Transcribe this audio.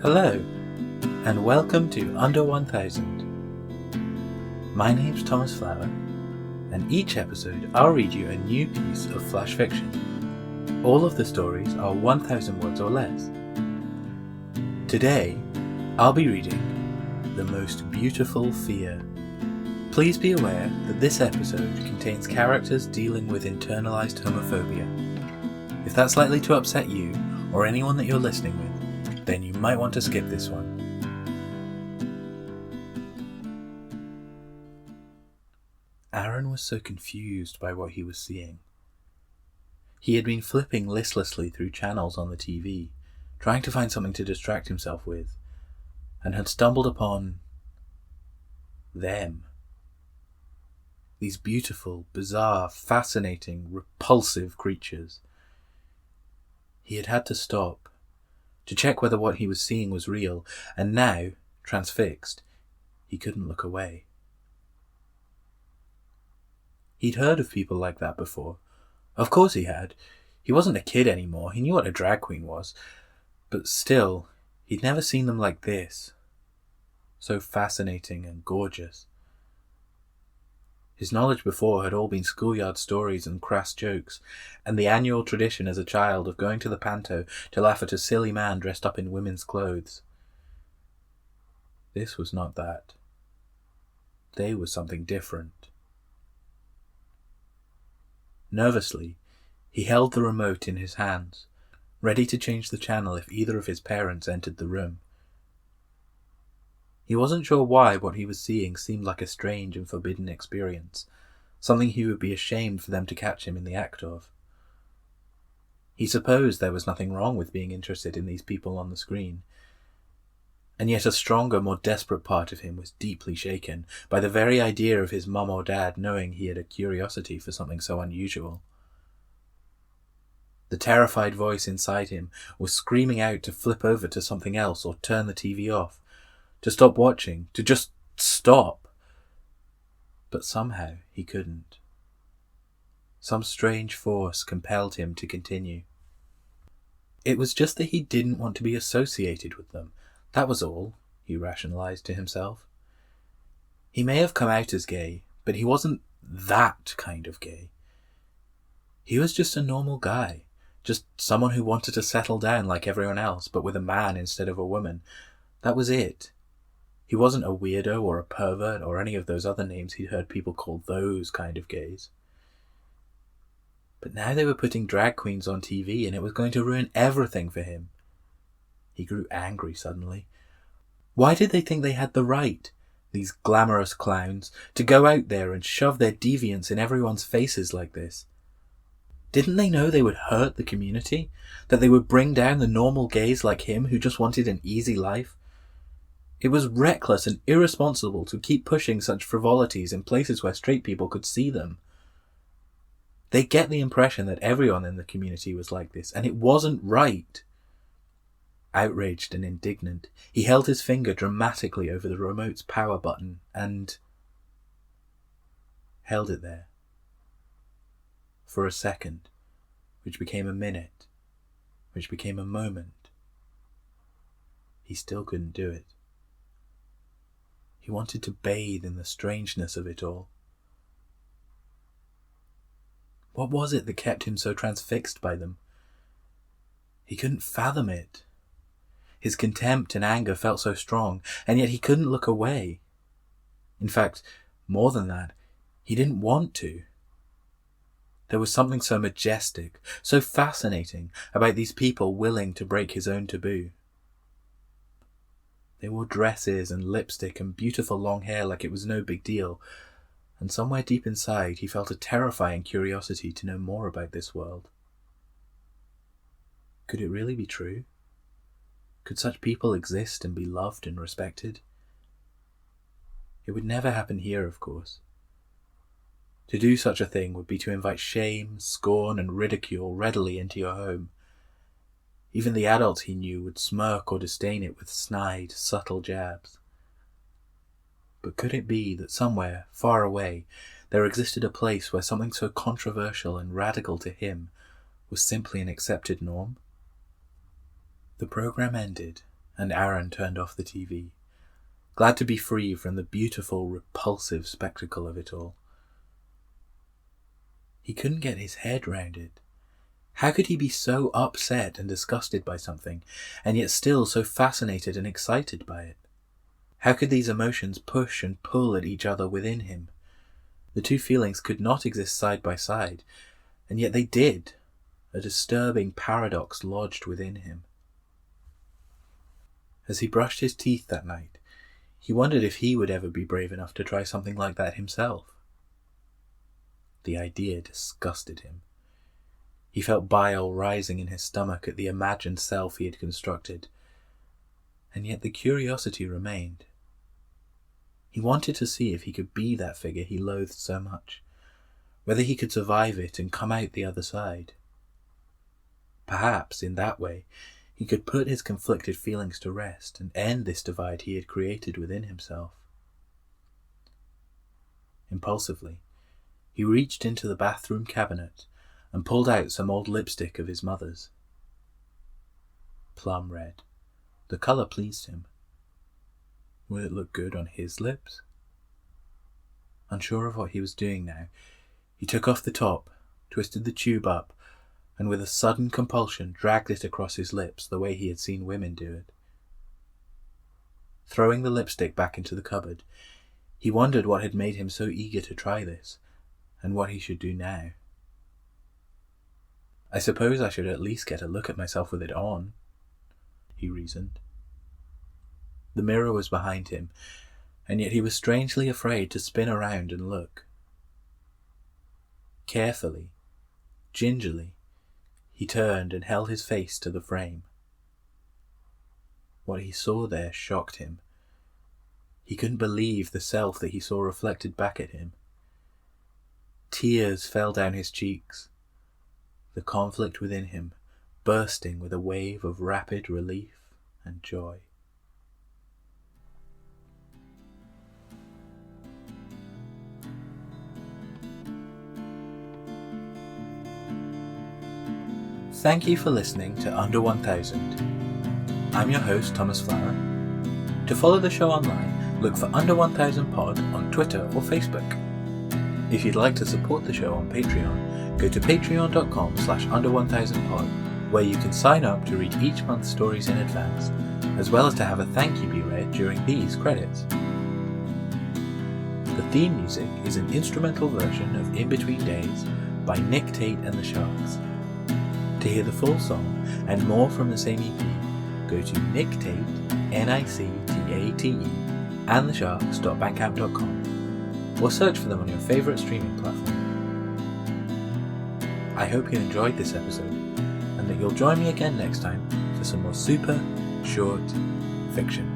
Hello, and welcome to Under 1000. My name's Thomas Flower, and each episode I'll read you a new piece of flash fiction. All of the stories are 1,000 words or less. Today, I'll be reading The Most Beautiful Fear. Please be aware that this episode contains characters dealing with internalized homophobia. If that's likely to upset you, or anyone that you're listening with, then you might want to skip this one. Aaron was so confused by what he was seeing. He had been flipping listlessly through channels on the TV, trying to find something to distract himself with, and had stumbled upon them. These beautiful, bizarre, fascinating, repulsive creatures. He had had to stop, to check whether what he was seeing was real, and now, transfixed, he couldn't look away. He'd heard of people like that before. Of course he had. He wasn't a kid anymore, he knew what a drag queen was. But still, he'd never seen them like this. So fascinating and gorgeous. His knowledge before had all been schoolyard stories and crass jokes, and the annual tradition as a child of going to the panto to laugh at a silly man dressed up in women's clothes. This was not that. They were something different. Nervously, he held the remote in his hands, ready to change the channel if either of his parents entered the room. He wasn't sure why what he was seeing seemed like a strange and forbidden experience, something he would be ashamed for them to catch him in the act of. He supposed there was nothing wrong with being interested in these people on the screen, and yet a stronger, more desperate part of him was deeply shaken by the very idea of his mum or dad knowing he had a curiosity for something so unusual. The terrified voice inside him was screaming out to flip over to something else or turn the TV off, to stop watching, to just stop. But somehow he couldn't. Some strange force compelled him to continue. It was just that he didn't want to be associated with them. That was all, he rationalized to himself. He may have come out as gay, but he wasn't that kind of gay. He was just a normal guy, just someone who wanted to settle down like everyone else, but with a man instead of a woman. That was it. He wasn't a weirdo or a pervert or any of those other names he'd heard people call those kind of gays. But now they were putting drag queens on TV and it was going to ruin everything for him. He grew angry suddenly. Why did they think they had the right, these glamorous clowns, to go out there and shove their deviance in everyone's faces like this? Didn't they know they would hurt the community? That they would bring down the normal gays like him who just wanted an easy life? It was reckless and irresponsible to keep pushing such frivolities in places where straight people could see them. They get the impression that everyone in the community was like this, and it wasn't right. Outraged and indignant, he held his finger dramatically over the remote's power button and held it there. For a second, which became a minute, which became a moment. He still couldn't do it. He wanted to bathe in the strangeness of it all. What was it that kept him so transfixed by them? He couldn't fathom it. His contempt and anger felt so strong, and yet he couldn't look away. In fact, more than that, he didn't want to. There was something so majestic, so fascinating about these people willing to break his own taboo. They wore dresses and lipstick and beautiful long hair like it was no big deal, and somewhere deep inside he felt a terrifying curiosity to know more about this world. Could it really be true? Could such people exist and be loved and respected? It would never happen here, of course. To do such a thing would be to invite shame, scorn, and ridicule readily into your home. Even the adults he knew would smirk or disdain it with snide, subtle jabs. But could it be that somewhere, far away, there existed a place where something so controversial and radical to him was simply an accepted norm? The program ended, and Aaron turned off the TV, glad to be free from the beautiful, repulsive spectacle of it all. He couldn't get his head round it. How could he be so upset and disgusted by something, and yet still so fascinated and excited by it? How could these emotions push and pull at each other within him? The two feelings could not exist side by side, and yet they did, a disturbing paradox lodged within him. As he brushed his teeth that night, he wondered if he would ever be brave enough to try something like that himself. The idea disgusted him. He felt bile rising in his stomach at the imagined self he had constructed, and yet the curiosity remained. He wanted to see if he could be that figure he loathed so much, whether he could survive it and come out the other side. Perhaps, in that way, he could put his conflicted feelings to rest and end this divide he had created within himself. Impulsively, he reached into the bathroom cabinet and pulled out some old lipstick of his mother's. Plum red. The colour pleased him. Would it look good on his lips? Unsure of what he was doing now, he took off the top, twisted the tube up, and with a sudden compulsion dragged it across his lips the way he had seen women do it. Throwing the lipstick back into the cupboard, he wondered what had made him so eager to try this, and what he should do now. I suppose I should at least get a look at myself with it on, he reasoned. The mirror was behind him, and yet he was strangely afraid to spin around and look. Carefully, gingerly, he turned and held his face to the frame. What he saw there shocked him. He couldn't believe the self that he saw reflected back at him. Tears fell down his cheeks, the conflict within him bursting with a wave of rapid relief and joy. Thank you for listening to Under 1000. I'm your host, Thomas Flower. To follow the show online, look for Under 1000 Pod on Twitter or Facebook. If you'd like to support the show on Patreon, go to patreon.com/under1000pod, where you can sign up to read each month's stories in advance, as well as to have a thank you be read during these credits. The theme music is an instrumental version of In Between Days by Nick Tate and the Sharks. To hear the full song and more from the same EP, go to Nick Tate, NICTATE, and thesharks.bandcamp.com, or search for them on your favourite streaming platform. I hope you enjoyed this episode, and that you'll join me again next time for some more super short fiction.